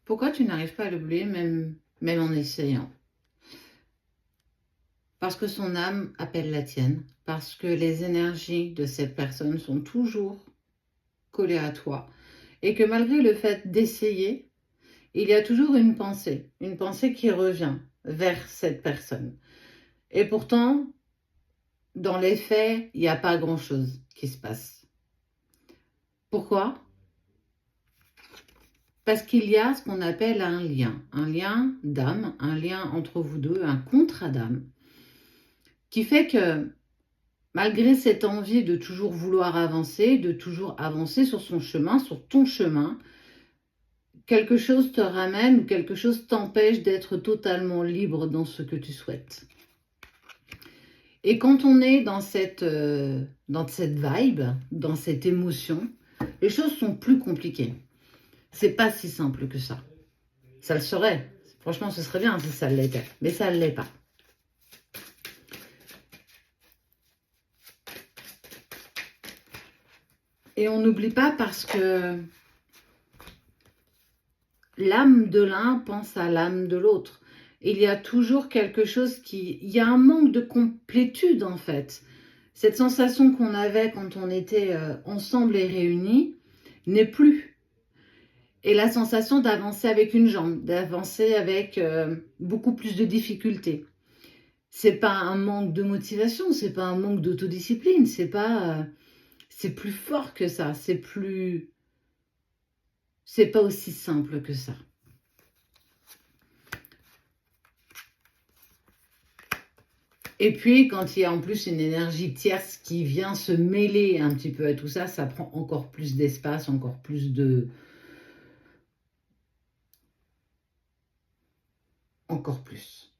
Pourquoi tu n'arrives pas à l'oublier même en essayant? Parce que son âme appelle la tienne, parce que les énergies de cette personne sont toujours collées à toi et que malgré le fait d'essayer, il y a toujours une pensée qui revient vers cette personne. Et pourtant, dans les faits, il n'y a pas grand-chose qui se passe. Pourquoi? Parce qu'il y a ce qu'on appelle un lien d'âme, un lien entre vous deux, un contrat d'âme, qui fait que malgré cette envie de toujours vouloir avancer, de toujours avancer sur son chemin, sur ton chemin, quelque chose te ramène ou quelque chose t'empêche d'être totalement libre dans ce que tu souhaites. Et quand on est dans cette vibe, dans cette émotion, les choses sont plus compliquées. C'est pas si simple que ça. Ça le serait. Franchement, ce serait bien si ça l'était. Mais ça ne l'est pas. Et on n'oublie pas parce que l'âme de l'un pense à l'âme de l'autre. Il y a toujours quelque chose il y a un manque de complétude en fait. Cette sensation qu'on avait quand on était ensemble et réunis n'est plus. Et la sensation d'avancer avec une jambe, d'avancer avec beaucoup plus de difficultés. C'est pas un manque de motivation, c'est pas un manque d'autodiscipline, c'est plus fort que ça, c'est pas aussi simple que ça. Et puis, quand il y a en plus une énergie tierce qui vient se mêler un petit peu à tout ça, ça prend encore plus d'espace, encore plus encore plus.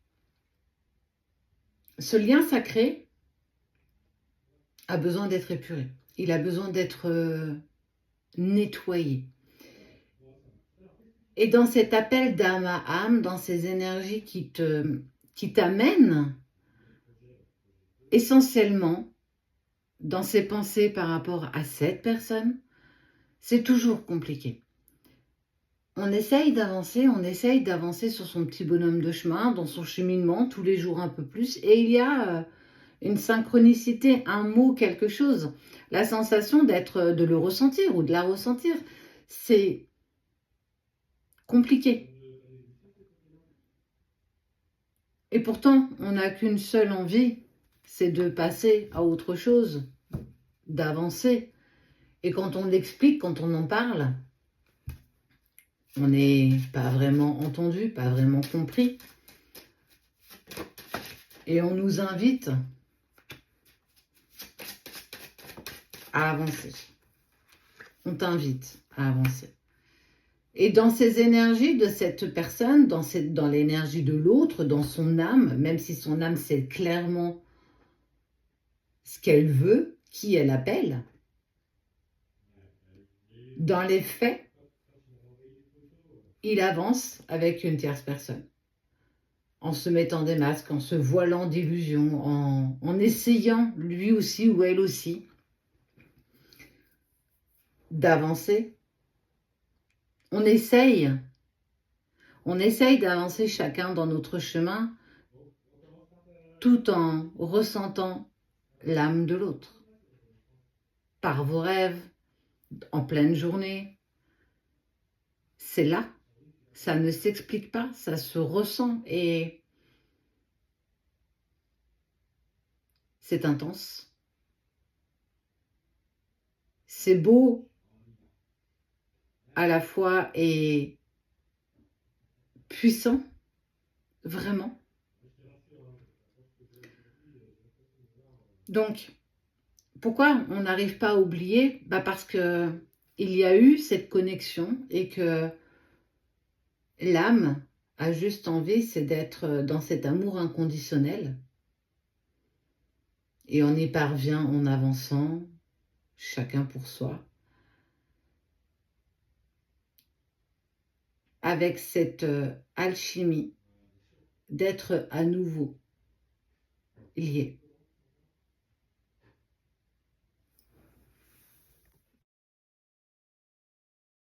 Ce lien sacré a besoin d'être épuré. Il a besoin d'être nettoyé. Et dans cet appel d'âme à âme, dans ces énergies qui t'amènent essentiellement dans ses pensées par rapport à cette personne, c'est toujours compliqué. On essaye d'avancer sur son petit bonhomme de chemin, dans son cheminement, tous les jours un peu plus, et il y a une synchronicité, un mot, quelque chose, la sensation de le ressentir ou de la ressentir, c'est compliqué. Et pourtant, on n'a qu'une seule envie, c'est de passer à autre chose, d'avancer. Et quand on l'explique, quand on en parle, on n'est pas vraiment entendu, pas vraiment compris. Et on nous invite à avancer. On t'invite à avancer. Et dans ces énergies de cette personne, dans l'énergie de l'autre, dans son âme, même si son âme sait clairement ce qu'elle veut, qui elle appelle, dans les faits, il avance avec une tierce personne, en se mettant des masques, en se voilant d'illusions, en essayant, lui aussi ou elle aussi, d'avancer. On essaye d'avancer chacun dans notre chemin, tout en ressentant l'âme de l'autre. Par vos rêves, en pleine journée, c'est là. Ça ne s'explique pas, ça se ressent et c'est intense. C'est beau à la fois et puissant, vraiment. Donc, pourquoi on n'arrive pas à oublier? Parce que il y a eu cette connexion et que l'âme a juste envie, c'est d'être dans cet amour inconditionnel. Et on y parvient en avançant, chacun pour soi, avec cette alchimie d'être à nouveau lié.